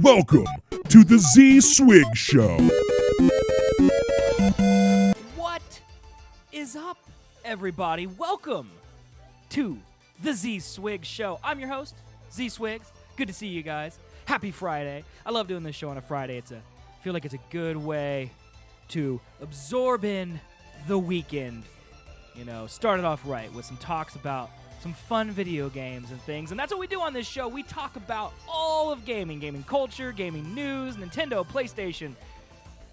Welcome to the zswiggs Show. What is up, everybody? Welcome to the zswiggs Show. I'm your host, zswiggs. Good to see you guys. Happy Friday. I love doing this show on a Friday. I feel like it's a good way to absorb in the weekend. You know, start it off right with some talks about some fun video games and things. And that's what we do on this show. We talk about all of gaming culture, gaming news, Nintendo, PlayStation,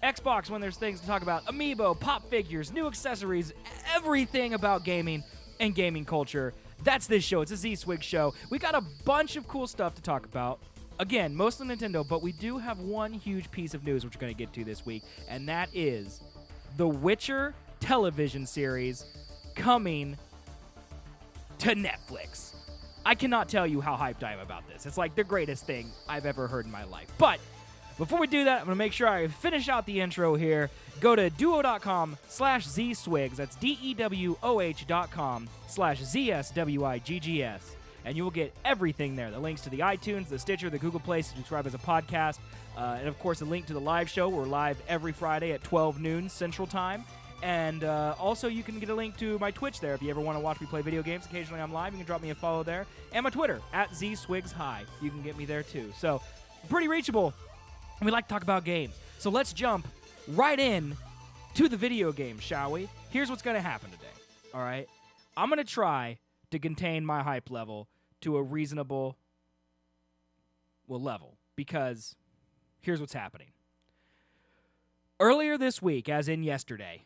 Xbox when there's things to talk about, amiibo, pop figures, new accessories, everything about gaming and gaming culture. That's this show. It's a zswiggs Show. We got a bunch of cool stuff to talk about. Again, mostly Nintendo, but we do have one huge piece of news which we're going to get to this week, and that is the Witcher television series coming to Netflix. I cannot tell you how hyped I am about this. It's like the greatest thing I've ever heard in my life. But before we do that, I'm going to make sure I finish out the intro here. Go to dewoh.com/zswiggs. That's DEWOH.com/ZSWIGGS. And you will get everything there. The links to the iTunes, the Stitcher, the Google Play, subscribe as a podcast. And, of course, a link to the live show. We're live every Friday at 12 noon Central Time. And also, you can get a link to my Twitch there. If you ever want to watch me play video games, occasionally I'm live. You can drop me a follow there. And my Twitter, @zswiggs_high. You can get me there, too. So, pretty reachable. And we like to talk about games. So, let's jump right in to the video game, shall we? Here's what's going to happen today, all right? I'm going to try to contain my hype level to a reasonable, level. Because here's what's happening. Earlier this week, as in yesterday,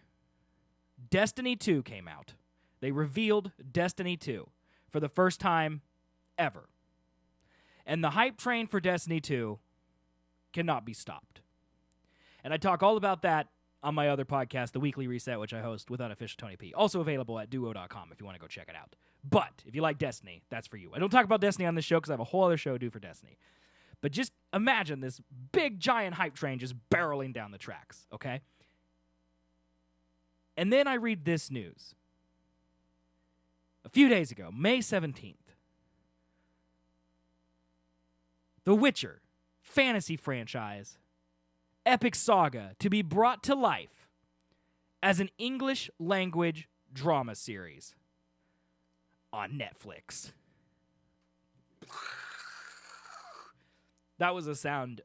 Destiny 2 came out. They revealed Destiny 2 for the first time ever. And the hype train for Destiny 2 cannot be stopped. And I talk all about that on my other podcast, The Weekly Reset, which I host with unofficial Tony P. Also available at Dewoh.com if you want to go check it out. But if you like Destiny, that's for you. I don't talk about Destiny on this show because I have a whole other show to do for Destiny. But just imagine this big, giant hype train just barreling down the tracks, okay? And then I read this news. A few days ago, May 17th, The Witcher fantasy franchise, epic saga to be brought to life as an English language drama series on Netflix. That was a sound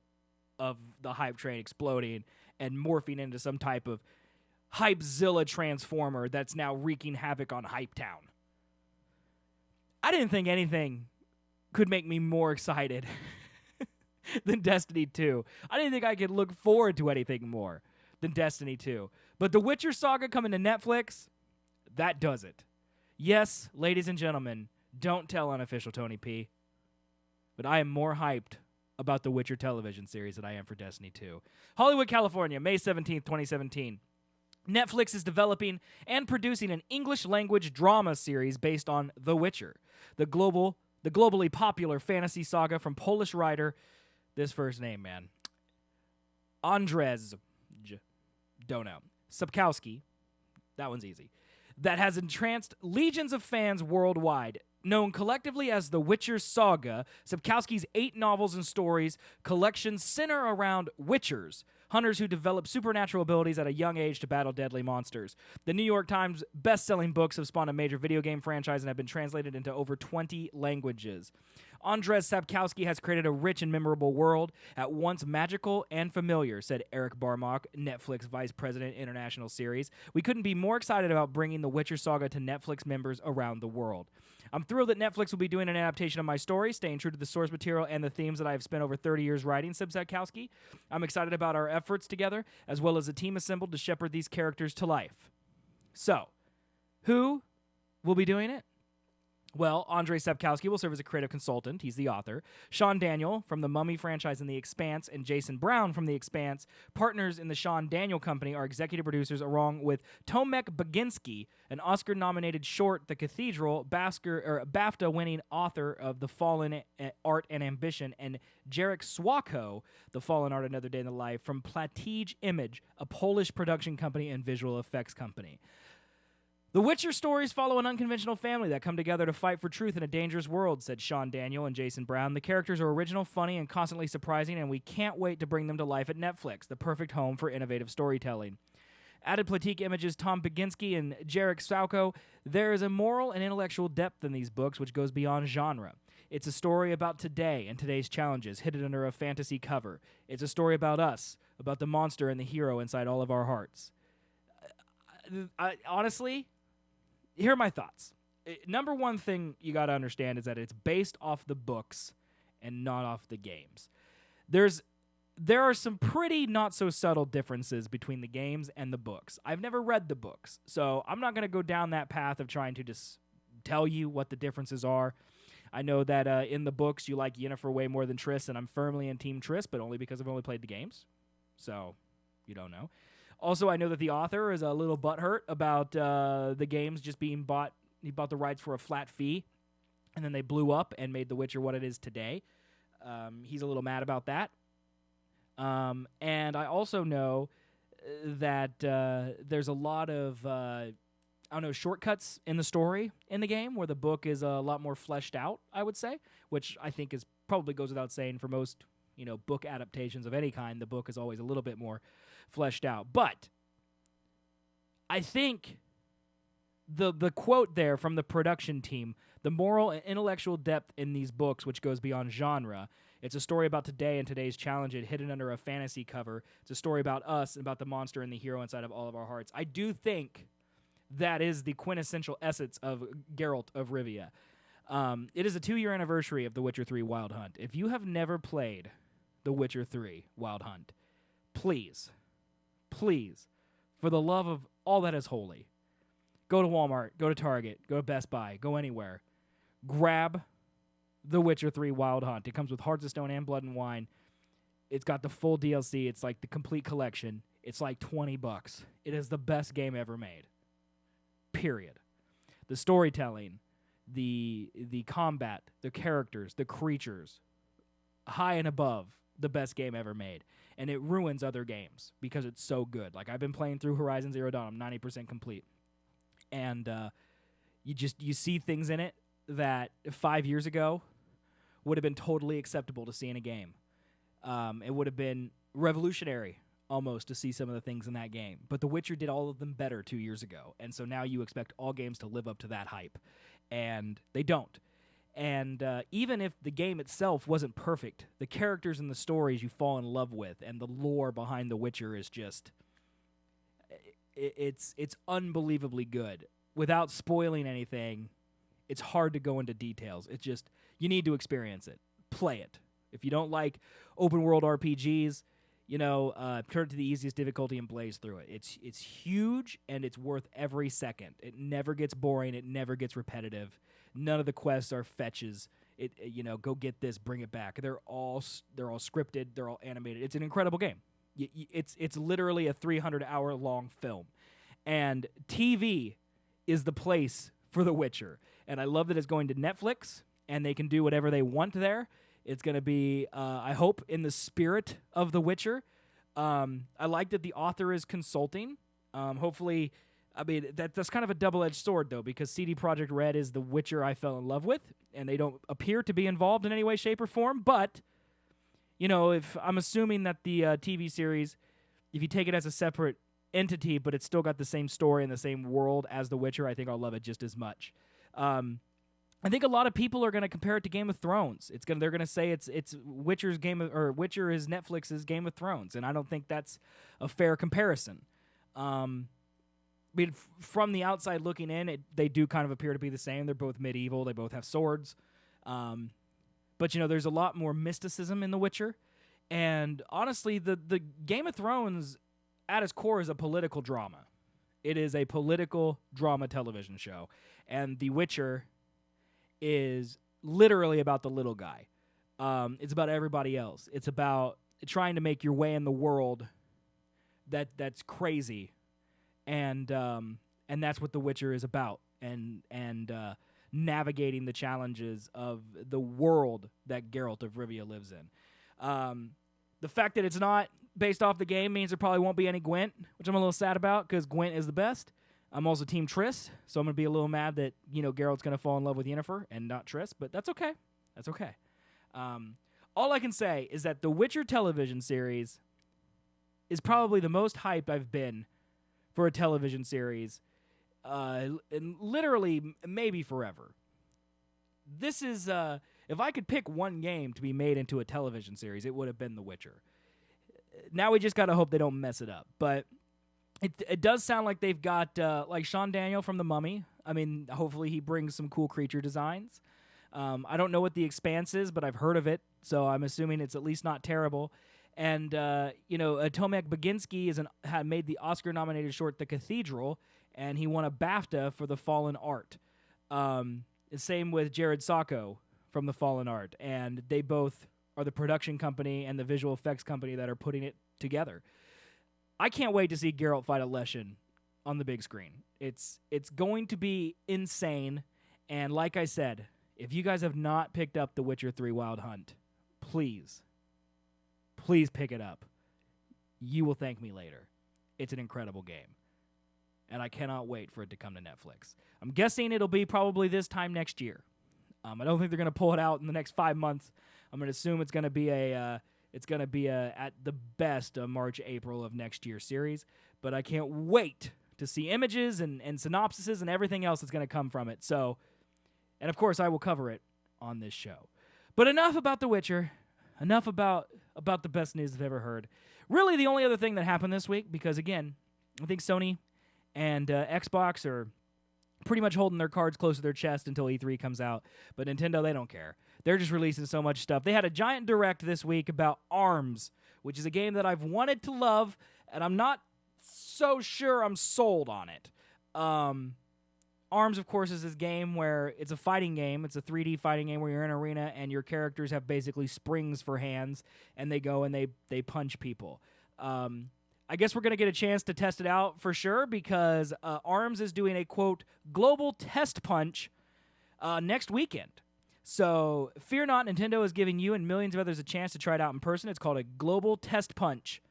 of the hype train exploding and morphing into some type of Hypezilla transformer that's now wreaking havoc on Hype Town. I didn't think anything could make me more excited than Destiny 2. I didn't think I could look forward to anything more than Destiny 2. But the Witcher saga coming to Netflix, that does it. Yes, ladies and gentlemen, don't tell unofficial Tony P. But I am more hyped about the Witcher television series than I am for Destiny 2. Hollywood, California, May 17th, 2017. Netflix is developing and producing an English-language drama series based on The Witcher, the globally popular fantasy saga from Polish writer, this first name, man, Andrzej, don't know, Sapkowski, that one's easy, that has entranced legions of fans worldwide. Known collectively as The Witcher Saga, Sapkowski's 8 novels and stories collections center around witchers, hunters who develop supernatural abilities at a young age to battle deadly monsters. The New York Times best-selling books have spawned a major video game franchise and have been translated into over 20 languages. Andrzej Sapkowski has created a rich and memorable world, at once magical and familiar, said Eric Barmok, Netflix Vice President International Series. We couldn't be more excited about bringing The Witcher Saga to Netflix members around the world. I'm thrilled that Netflix will be doing an adaptation of my story, staying true to the source material and the themes that I have spent over 30 years writing, said Sapkowski. I'm excited about our efforts together, as well as a team assembled to shepherd these characters to life. So, who will be doing it? Well, Andrzej Sapkowski will serve as a creative consultant. He's the author. Sean Daniel from the Mummy franchise and The Expanse and Jason Brown from The Expanse, partners in the Sean Daniel Company, are executive producers, along with Tomek Baginski, an Oscar-nominated short, The Cathedral, BAFTA-winning author of The Fallen Art and Ambition, and Jarek Słako, The Fallen Art, Another Day in the Life, from Platige Image, a Polish production company and visual effects company. The Witcher stories follow an unconventional family that come together to fight for truth in a dangerous world, said Sean Daniel and Jason Brown. The characters are original, funny, and constantly surprising, and we can't wait to bring them to life at Netflix, the perfect home for innovative storytelling. Added Platique Images' Tom Baginski and Jarek Sauko. There is a moral and intellectual depth in these books which goes beyond genre. It's a story about today and today's challenges hidden under a fantasy cover. It's a story about us, about the monster and the hero inside all of our hearts. Honestly, here are my thoughts. Number one thing you got to understand is that it's based off the books and not off the games. There are some pretty not so subtle differences between the games and the books. I've never read the books, so I'm not going to go down that path of trying to just tell you what the differences are. I know that in the books you like Yennefer way more than Triss, and I'm firmly in Team Triss, but only because I've only played the games. So, you don't know. Also, I know that the author is a little butthurt about the games just being bought. He bought the rights for a flat fee, and then they blew up and made The Witcher what it is today. He's a little mad about that. And I also know that there's a lot of, shortcuts in the story in the game where the book is a lot more fleshed out, I would say, which I think is probably goes without saying for most, book adaptations of any kind. The book is always a little bit more fleshed out. But I think the quote there from the production team, the moral and intellectual depth in these books, which goes beyond genre. It's a story about today and today's challenge hidden under a fantasy cover. It's a story about us and about the monster and the hero inside of all of our hearts. I do think that is the quintessential essence of Geralt of Rivia. It is a 2-year anniversary of The Witcher 3 Wild Hunt. If you have never played The Witcher 3 Wild Hunt, please, for the love of all that is holy, go to Walmart, go to Target, go to Best Buy, go anywhere. Grab The Witcher 3 Wild Hunt. It comes with Hearts of Stone and Blood and Wine. It's got the full DLC. It's like the complete collection. It's like $20. It is the best game ever made. Period. The storytelling, the combat, the characters, the creatures, high and above the best game ever made. And it ruins other games because it's so good. Like, I've been playing through Horizon Zero Dawn. I'm 90% complete. And you see things in it that 5 years ago would have been totally acceptable to see in a game. It would have been revolutionary almost to see some of the things in that game. But The Witcher did all of them better 2 years ago. And so now you expect all games to live up to that hype. And they don't. And even if the game itself wasn't perfect, the characters and the stories you fall in love with and the lore behind The Witcher is just... It's unbelievably good. Without spoiling anything, it's hard to go into details. It's just, you need to experience it. Play it. If you don't like open world RPGs, turn it to the easiest difficulty and blaze through it. It's huge and it's worth every second. It never gets boring. It never gets repetitive. None of the quests are fetches. Go get this, bring it back. They're all scripted. They're all animated. It's an incredible game. It's literally a 300-hour long film, and TV is the place for The Witcher. And I love that it's going to Netflix, and they can do whatever they want there. It's going to be, I hope, in the spirit of The Witcher. I like that the author is consulting. Hopefully, that's kind of a double-edged sword, though, because CD Projekt Red is The Witcher I fell in love with, and they don't appear to be involved in any way, shape, or form. But, if I'm assuming that the TV series, if you take it as a separate entity, but it's still got the same story and the same world as The Witcher, I think I'll love it just as much. I think a lot of people are going to compare it to Game of Thrones. They're going to say it's Witcher is Netflix's Game of Thrones, and I don't think that's a fair comparison. From the outside looking in, they do kind of appear to be the same. They're both medieval. They both have swords. But there's a lot more mysticism in The Witcher, and honestly, the Game of Thrones at its core is a political drama. It is a political drama television show, and The Witcher is literally about the little guy. It's about everybody else. It's about trying to make your way in the world that's crazy, and that's what The Witcher is about, and navigating the challenges of the world that Geralt of Rivia lives in. The fact that it's not based off the game means there probably won't be any Gwent, which I'm a little sad about because Gwent is the best. I'm also Team Triss, so I'm going to be a little mad that, Geralt's going to fall in love with Yennefer and not Triss, but that's okay. That's okay. All I can say is that the Witcher television series is probably the most hyped I've been for a television series in literally maybe forever. This is, if I could pick one game to be made into a television series, it would have been The Witcher. Now we just got to hope they don't mess it up, but it does sound like they've got, like Sean Daniel from The Mummy. I mean, hopefully he brings some cool creature designs. I don't know what The Expanse is, but I've heard of it, so I'm assuming it's at least not terrible. And, Tomek Baginski had made the Oscar-nominated short The Cathedral, and he won a BAFTA for The Fallen Art. Same with Jared Sacco from The Fallen Art, and they both are the production company and the visual effects company that are putting it together. I can't wait to see Geralt fight a Leshen on the big screen. It's going to be insane, and like I said, if you guys have not picked up The Witcher 3 Wild Hunt, please pick it up. You will thank me later. It's an incredible game, and I cannot wait for it to come to Netflix. I'm guessing it'll be probably this time next year. I don't think they're going to pull it out in the next 5 months. I'm going to assume it's going to be at the best a March, April of next year's series. But I can't wait to see images and synopsises and everything else that's going to come from it. So, and of course, I will cover it on this show. But enough about The Witcher. Enough about the best news I've ever heard. Really, the only other thing that happened this week, because again, I think Sony and Xbox are pretty much holding their cards close to their chest until E3 comes out. But Nintendo, they don't care. They're just releasing so much stuff. They had a giant direct this week about ARMS, which is a game that I've wanted to love, and I'm not so sure I'm sold on it. ARMS, of course, is this game where it's a fighting game. It's a 3D fighting game where you're in an arena and your characters have basically springs for hands, and they go and they punch people. I guess we're going to get a chance to test it out for sure because ARMS is doing a, quote, global test punch next weekend. So fear not, Nintendo is giving you and millions of others a chance to try it out in person. It's called a global test punch.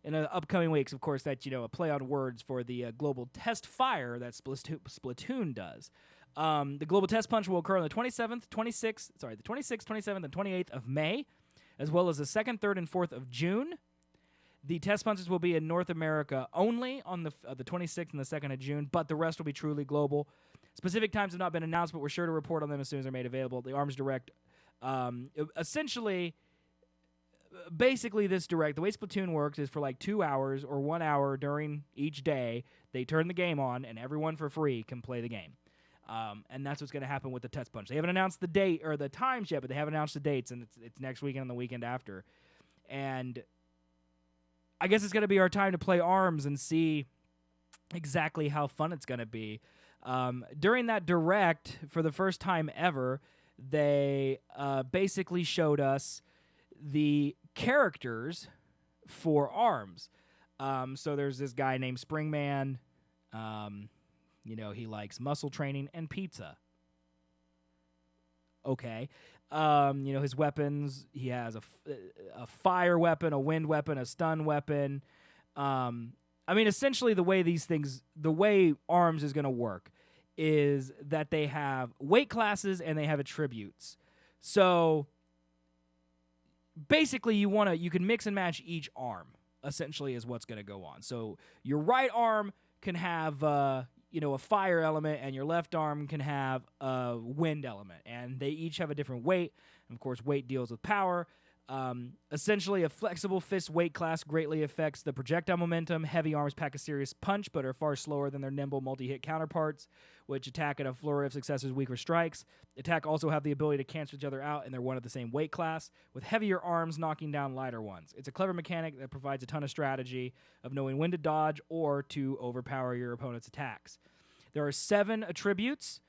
In the upcoming weeks, of course, that's, a play on words for the global test fire that Splatoon does. The global test punch will occur on the 26th, 27th, and 28th of May, as well as the 2nd, 3rd, and 4th of June. The test punches will be in North America only on the 26th and the 2nd of June, but the rest will be truly global. Specific times have not been announced, but we're sure to report on them as soon as they're made available. The ARMS Direct, basically this Direct, the way Splatoon works is for like 2 hours or 1 hour during each day, they turn the game on, and everyone for free can play the game. And that's what's going to happen with the test punch. They haven't announced the date or the times yet, but they haven't announced the dates, and it's next weekend and the weekend after. And I guess it's going to be our time to play ARMS and see exactly how fun it's going to be. During that Direct, for the first time ever, they basically showed us the characters for ARMS. So there's this guy named Springman. He likes muscle training and pizza. Okay. His weapons, he has a fire weapon, a wind weapon, a stun weapon. Essentially the way ARMS is going to work is that they have weight classes and they have attributes. So basically you can mix and match each arm, essentially, is what's going to go on. So your right arm can have a fire element, and your left arm can have a wind element, and they each have a different weight. And of course, weight deals with power. Essentially, a flexible fist weight class greatly affects the projectile momentum. Heavy arms pack a serious punch, but are far slower than their nimble multi-hit counterparts, which attack at a flurry of successive weaker strikes. Attack also have the ability to cancel each other out, and they're one of the same weight class, with heavier arms knocking down lighter ones. It's a clever mechanic that provides a ton of strategy of knowing when to dodge or to overpower your opponent's attacks. There are 7 attributes.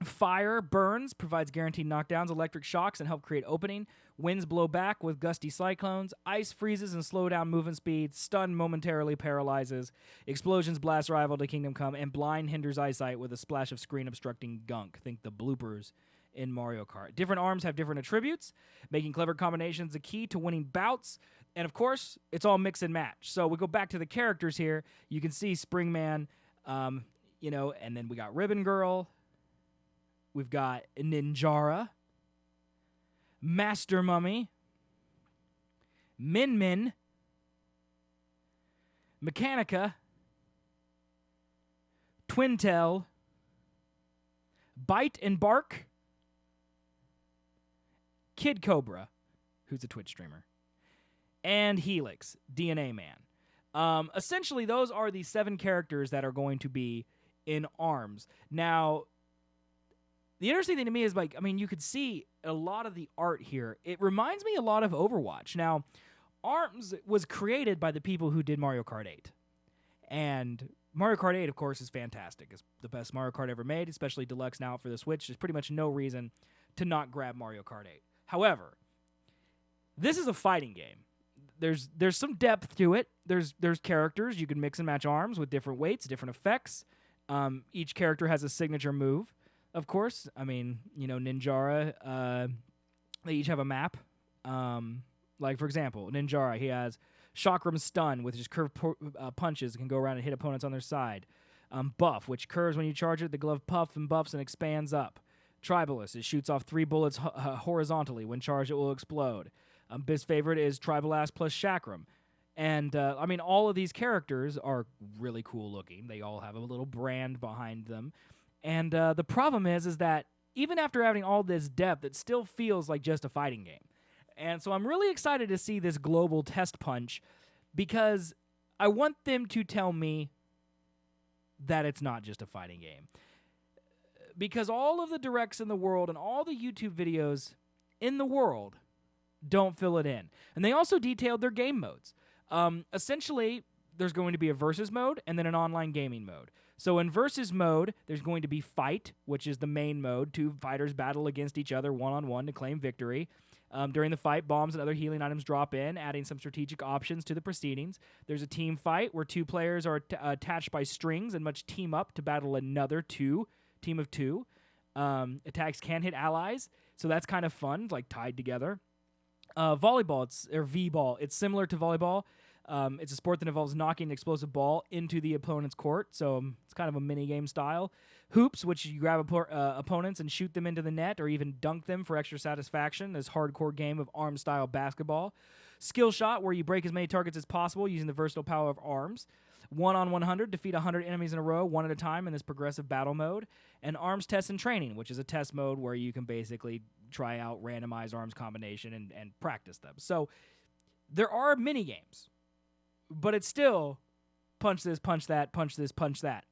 Fire burns, provides guaranteed knockdowns. Electric shocks and help create opening. Winds blow back with gusty cyclones. Ice freezes and slow down movement speed. Stun momentarily paralyzes. Explosions blast rival to Kingdom Come. And blind hinders eyesight with a splash of screen obstructing gunk. Think the bloopers in Mario Kart. Different arms have different attributes, making clever combinations the key to winning bouts. And of course, it's all mix and match. So we go back to the characters here. You can see Springman, and then we got Ribbon Girl. We've got Ninjara, Master Mummy, Min Min, Mechanica, Twintel, Bite and Bark, Kid Cobra, who's a Twitch streamer, and Helix, DNA Man. Essentially, those are the 7 characters that are going to be in ARMS. Now, the interesting thing to me is, you could see a lot of the art here. It reminds me a lot of Overwatch. Now, ARMS was created by the people who did Mario Kart 8. And Mario Kart 8, of course, is fantastic. It's the best Mario Kart ever made, especially Deluxe now for the Switch. There's pretty much no reason to not grab Mario Kart 8. However, this is a fighting game. There's some depth to it. There's characters. You can mix and match arms with different weights, different effects. Each character has a signature move, of course. Ninjara, they each have a map. For example, Ninjara, he has Chakram Stun, with just curved punches that can go around and hit opponents on their side. Buff, which curves when you charge it. The glove puff and buffs and expands up. Tribalist, it shoots off 3 bullets horizontally. When charged, it will explode. His favorite is Tribalast plus Chakram. And, all of these characters are really cool looking. They all have a little brand behind them. And the problem is that even after having all this depth, it still feels like just a fighting game. And so I'm really excited to see this global test punch, because I want them to tell me that it's not just a fighting game. Because all of the directs in the world and all the YouTube videos in the world don't fill it in. And they also detailed their game modes. Essentially, there's going to be a versus mode and then an online gaming mode. So in versus mode, there's going to be fight, which is the main mode. 2 fighters battle against each other one-on-one to claim victory. During the fight, bombs and other healing items drop in, adding some strategic options to the proceedings. There's a team fight where 2 players are attached by strings and must team up to battle another team of 2. Attacks can hit allies, so that's kind of fun, tied together. Volleyball, or V-ball, it's similar to volleyball. It's a sport that involves knocking an explosive ball into the opponent's court, so it's kind of a mini-game style. Hoops, which you grab opponents and shoot them into the net or even dunk them for extra satisfaction. This hardcore game of ARMS-style basketball. Skill shot, where you break as many targets as possible using the versatile power of ARMS. 1-on-100, defeat 100 enemies in a row, one at a time in this progressive battle mode. And ARMS test and training, which is a test mode where you can basically try out randomized ARMS combination and practice them. So there are mini-games, but it's still punch this, punch that, punch this, punch that.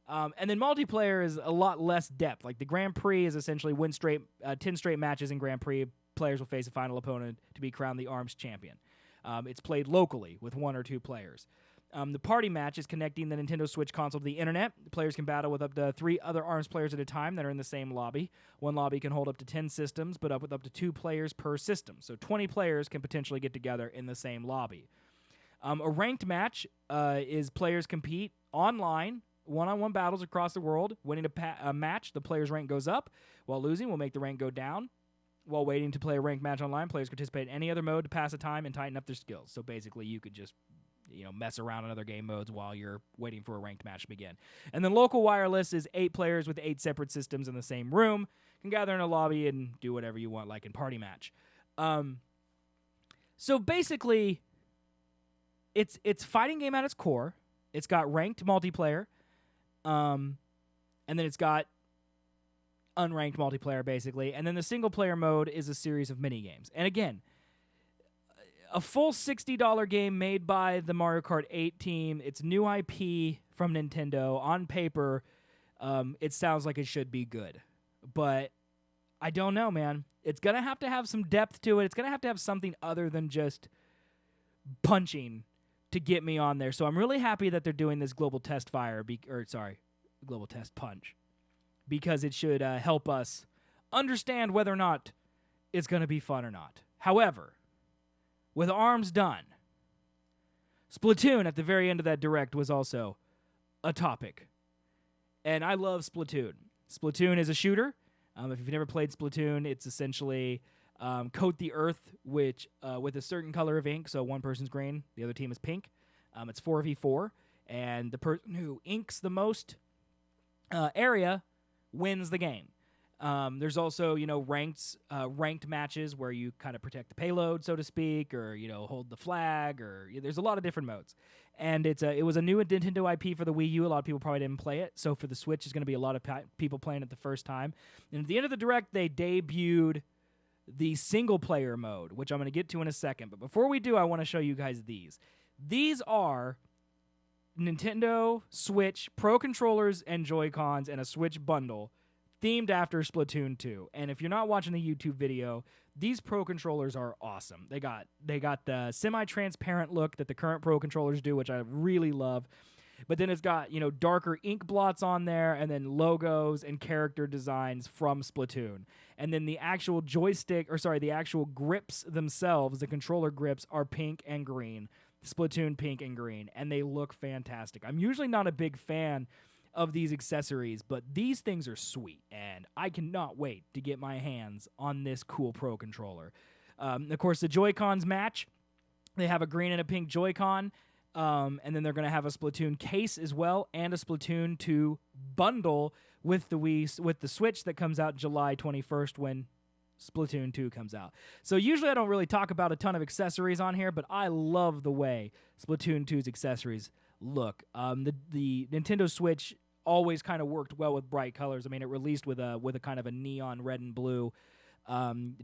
And then multiplayer is a lot less depth. The Grand Prix is essentially 10 straight matches in Grand Prix. Players will face a final opponent to be crowned the ARMS champion. It's played locally with 1 or 2 players. The party match is connecting the Nintendo Switch console to the internet. The players can battle with up to 3 other ARMS players at a time that are in the same lobby. One lobby can hold up to 10 systems, but with up to 2 players per system. So 20 players can potentially get together in the same lobby. A ranked match is players compete online, one-on-one battles across the world. Winning a match, the player's rank goes up, while losing will make the rank go down. While waiting to play a ranked match online, players participate in any other mode to pass the time and tighten up their skills. So basically, you could just mess around in other game modes while you're waiting for a ranked match to begin. And then local wireless is 8 players with 8 separate systems in the same room. Can gather in a lobby and do whatever you want, like in Party Match. So basically, it's fighting game at its core. It's got ranked multiplayer, and then it's got unranked multiplayer, basically. And then the single-player mode is a series of mini-games. And again, a full $60 game made by the Mario Kart 8 team. It's new IP from Nintendo. On paper, it sounds like it should be good. But I don't know, man. It's going to have some depth to it. It's going to have something other than just punching to get me on there. So I'm really happy that they're doing this global test global test punch, because it should help us understand whether or not it's going to be fun or not. However, with ARMS done, Splatoon at the very end of that direct was also a topic. And I love Splatoon. Splatoon is a shooter. If you've never played Splatoon, it's essentially coat the earth with a certain color of ink. So one person's green, the other team is pink. It's 4v4, and the person who inks the most area wins the game. There's also, ranked matches where you kind of protect the payload, so to speak, or, hold the flag, or there's a lot of different modes. And it was a new Nintendo IP for the Wii U. A lot of people probably didn't play it. So for the Switch, there's going to be a lot of people playing it the first time. And at the end of the Direct, they debuted the single-player mode, which I'm going to get to in a second. But before we do, I want to show you guys these. These are Nintendo Switch Pro Controllers and Joy-Cons and a Switch bundle themed after Splatoon 2. And if you're not watching the YouTube video, these Pro Controllers are awesome. They got the semi-transparent look that the current Pro Controllers do, which I really love. But then it's got, darker ink blots on there, and then logos and character designs from Splatoon. And then the actual the actual grips themselves, the controller grips, are pink and green. Splatoon pink and green, and they look fantastic. I'm usually not a big fan of these accessories, but these things are sweet, and I cannot wait to get my hands on this cool Pro Controller. Of course, the Joy-Cons match. They have a green and a pink Joy-Con, and then they're going to have a Splatoon case as well, and a Splatoon 2 bundle with the Switch that comes out July 21st when Splatoon 2 comes out. So usually I don't really talk about a ton of accessories on here, but I love the way Splatoon 2's accessories look. The Nintendo Switch always kind of worked well with bright colors. I mean, it released with a kind of a neon red and blue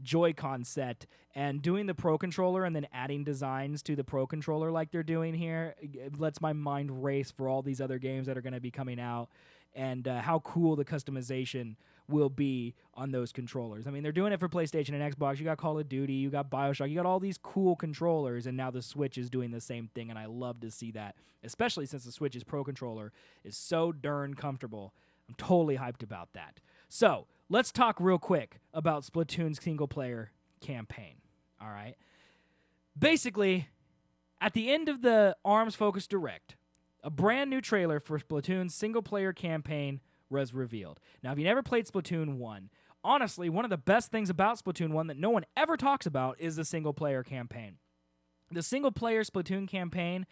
Joy-Con set, and doing the Pro Controller and then adding designs to the Pro Controller like they're doing here, it lets my mind race for all these other games that are going to be coming out, and how cool the customization will be on those controllers. I mean, they're doing it for PlayStation and Xbox. You got Call of Duty, you got BioShock, you got all these cool controllers, and now the Switch is doing the same thing, and I love to see that, especially since the Switch's Pro Controller is so darn comfortable. I'm totally hyped about that. So, let's talk real quick about Splatoon's single-player campaign, all right? Basically, at the end of the Arms Focus Direct, a brand new trailer for Splatoon's single-player campaign was revealed. Now, if you never played Splatoon 1, honestly, one of the best things about Splatoon 1 that no one ever talks about is the single-player campaign. The single-player Splatoon campaign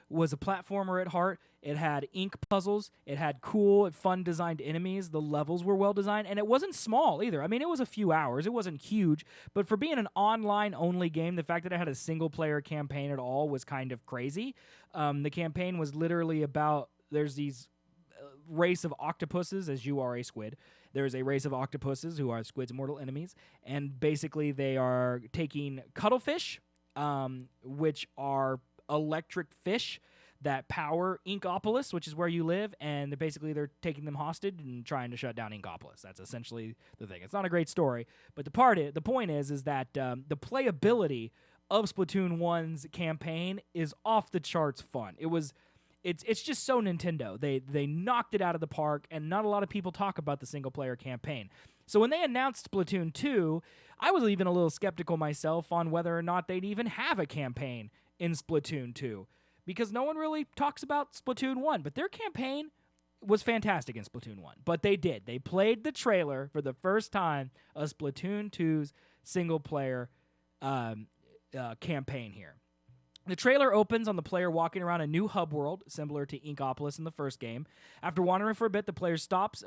was a platformer at heart. It had ink puzzles. It had cool, fun-designed enemies. The levels were well-designed, and it wasn't small either. I mean, it was a few hours. It wasn't huge, but for being an online-only game, the fact that it had a single-player campaign at all was kind of crazy. The campaign was literally about, there's these race of octopuses, as you are a squid. There's a race of octopuses who are squid's mortal enemies, and basically they are taking cuttlefish, which are electric fish that power Inkopolis, which is where you live, and they're taking them hostage and trying to shut down Inkopolis. That's essentially the thing. It's not a great story, but the point is that the playability of Splatoon 1's campaign is off the charts fun. It's just so Nintendo. They knocked it out of the park, and not a lot of people talk about the single-player campaign. So when they announced Splatoon 2, I was even a little skeptical myself on whether or not they'd even have a campaign in Splatoon 2, because no one really talks about Splatoon 1, but their campaign was fantastic in Splatoon 1. But they did. They played the trailer for the first time of Splatoon 2's single-player campaign here. The trailer opens on the player walking around a new hub world, similar to Inkopolis in the first game. After wandering for a bit, the player spots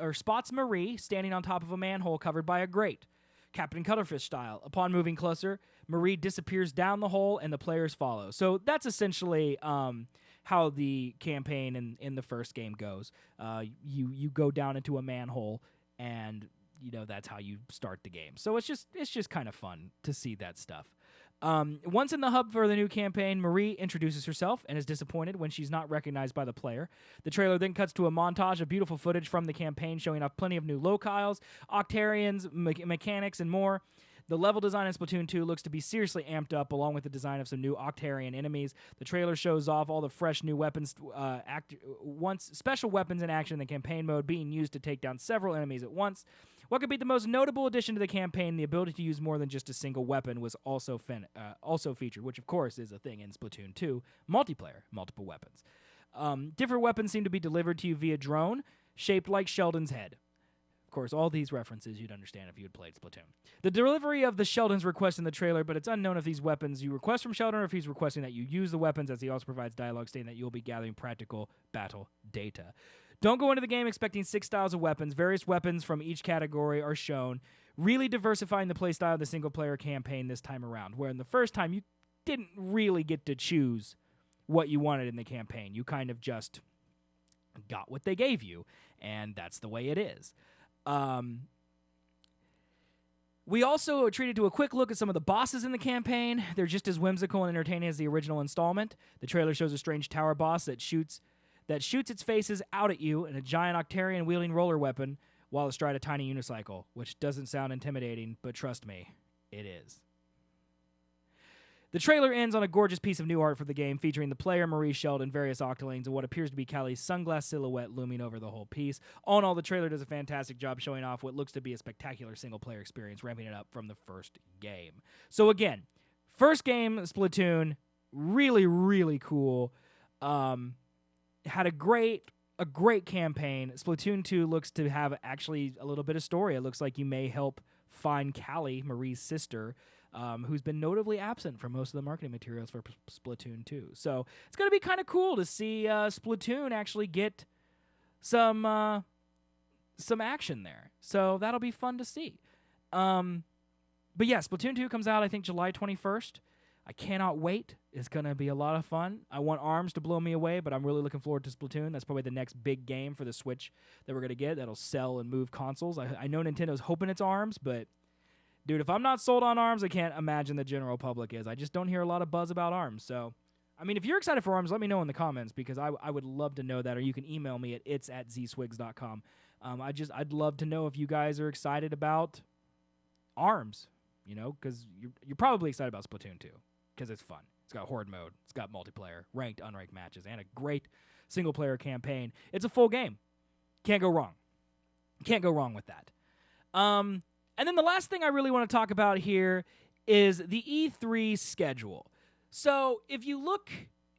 Marie standing on top of a manhole covered by a grate, Captain Cuttlefish style. Upon moving closer, Marie disappears down the hole, and the players follow. So that's essentially how the campaign in the first game goes. You go down into a manhole, and that's how you start the game. So it's just kind of fun to see that stuff. Once in the hub for the new campaign, Marie introduces herself and is disappointed when she's not recognized by the player. The trailer then cuts to a montage of beautiful footage from the campaign showing off plenty of new locales, Octarians, mechanics, and more. The level design in Splatoon 2 looks to be seriously amped up, along with the design of some new Octarian enemies. The trailer shows off all the fresh new weapons, special weapons in action in the campaign mode being used to take down several enemies at once. What could be the most notable addition to the campaign, the ability to use more than just a single weapon, was also featured, which of course is a thing in Splatoon 2, multiplayer, multiple weapons. Different weapons seem to be delivered to you via drone, shaped like Sheldon's head. Of course, all these references you'd understand if you had played Splatoon. The delivery of the Sheldon's request in the trailer, but it's unknown if these weapons you request from Sheldon or if he's requesting that you use the weapons, as he also provides dialogue stating that you'll be gathering practical battle data. Don't go into the game expecting 6 styles of weapons. Various weapons from each category are shown, really diversifying the playstyle of the single-player campaign this time around, where in the first time you didn't really get to choose what you wanted in the campaign. You kind of just got what they gave you, and that's the way it is. We also treated to a quick look at some of the bosses in the campaign. They're just as whimsical and entertaining as the original installment. The trailer shows a strange tower boss that shoots its faces out at you in a giant Octarian wielding roller weapon while astride a tiny unicycle, which doesn't sound intimidating, but trust me, it is. The trailer ends on a gorgeous piece of new art for the game, featuring the player, Marie Sheldon, various Octolings, and what appears to be Callie's sunglass silhouette looming over the whole piece. All in all, the trailer does a fantastic job showing off what looks to be a spectacular single-player experience, ramping it up from the first game. So again, first game, Splatoon, really, really cool. Had a great campaign. Splatoon 2 looks to have actually a little bit of story. It looks like you may help find Callie, Marie's sister, who's been notably absent from most of the marketing materials for Splatoon 2. So it's going to be kind of cool to see Splatoon actually get some action there. So that'll be fun to see. But yeah, Splatoon 2 comes out, I think, July 21st. I cannot wait. It's going to be a lot of fun. I want ARMS to blow me away, but I'm really looking forward to Splatoon. That's probably the next big game for the Switch that we're going to get that'll sell and move consoles. I know Nintendo's hoping it's ARMS, but dude, if I'm not sold on ARMS, I can't imagine the general public is. I just don't hear a lot of buzz about ARMS. So, I mean, if you're excited for ARMS, let me know in the comments, because I would love to know that, or you can email me at its@zswiggs.com. I'd love to know if you guys are excited about ARMS, you know, because you're probably excited about Splatoon 2, because it's fun. It's got horde mode. It's got multiplayer, ranked, unranked matches, and a great single-player campaign. It's a full game. Can't go wrong. Can't go wrong with that. And then the last thing I really want to talk about here is the E3 schedule. So if you look,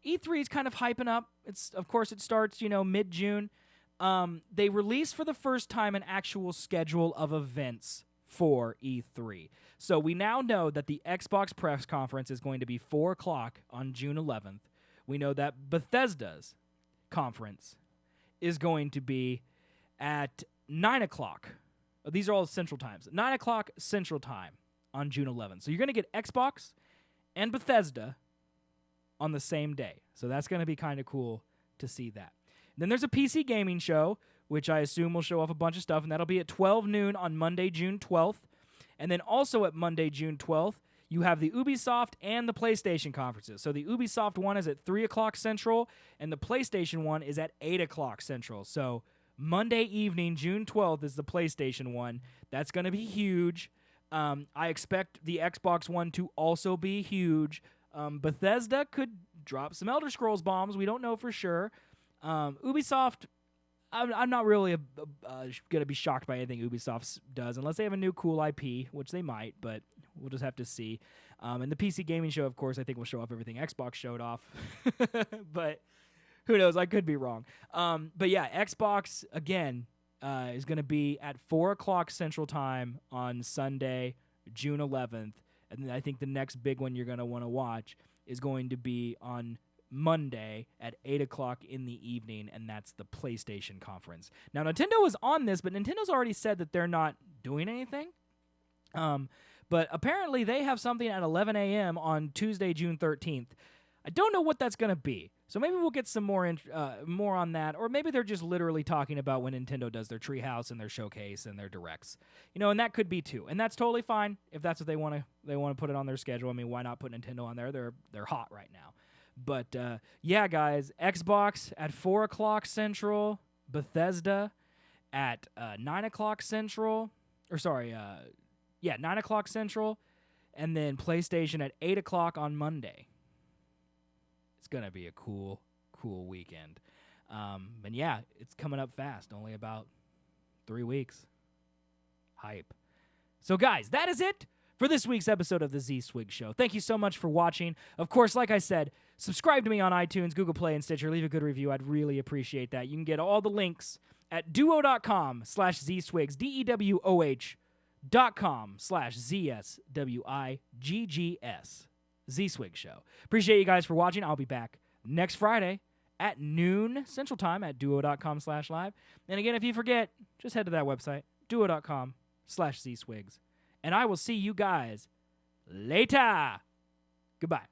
E3 is kind of hyping up. Of course, it starts, mid-June. They released for the first time an actual schedule of events for E3. So we now know that the Xbox press conference is going to be 4 o'clock on June 11th. We know that Bethesda's conference is going to be at 9 o'clock. These are all Central Times. 9 o'clock Central Time on June 11th. So you're going to get Xbox and Bethesda on the same day. So that's going to be kind of cool to see that. Then there's a PC gaming show, which I assume will show off a bunch of stuff, and that'll be at 12 noon on Monday, June 12th. And then also at Monday, June 12th, you have the Ubisoft and the PlayStation conferences. So the Ubisoft one is at 3 o'clock Central, and the PlayStation one is at 8 o'clock Central. So Monday evening, June 12th, is the PlayStation one. That's going to be huge. I expect the Xbox one to also be huge. Bethesda could drop some Elder Scrolls bombs. We don't know for sure. Ubisoft, I'm not really going to be shocked by anything Ubisoft does, unless they have a new cool IP, which they might, but we'll just have to see. And the PC gaming show, of course, I think will show off everything Xbox showed off. But who knows? I could be wrong. But yeah, Xbox, again, is going to be at 4 o'clock Central Time on Sunday, June 11th. And then I think the next big one you're going to want to watch is going to be on Monday at 8 o'clock in the evening, and that's the PlayStation conference. Now, Nintendo was on this, but Nintendo's already said that they're not doing anything. But apparently they have something at 11 a.m. on Tuesday, June 13th. I don't know what that's going to be. So maybe we'll get some more on that, or maybe they're just literally talking about when Nintendo does their Treehouse and their Showcase and their Directs. And that could be too. And that's totally fine if that's what they want to put it on their schedule. I mean, why not put Nintendo on there? They're hot right now. But yeah, guys, Xbox at 4 o'clock Central, Bethesda at 9 o'clock Central, 9 o'clock Central, and then PlayStation at 8 o'clock on Monday. It's going to be a cool weekend. And yeah, it's coming up fast, only about 3 weeks. Hype. So guys, that is it for this week's episode of the Z-Swig Show. Thank you so much for watching. Of course, like I said, subscribe to me on iTunes, Google Play, and Stitcher. Leave a good review. I'd really appreciate that. You can get all the links at duo.com/zswiggs, DEWOH.com/ZSWIGGS. Z-Swig Show. Appreciate you guys for watching. I'll be back next Friday at noon Central Time at duo.com/live. And again, if you forget, just head to that website, duo.com/zswiggs. And I will see you guys later. Goodbye.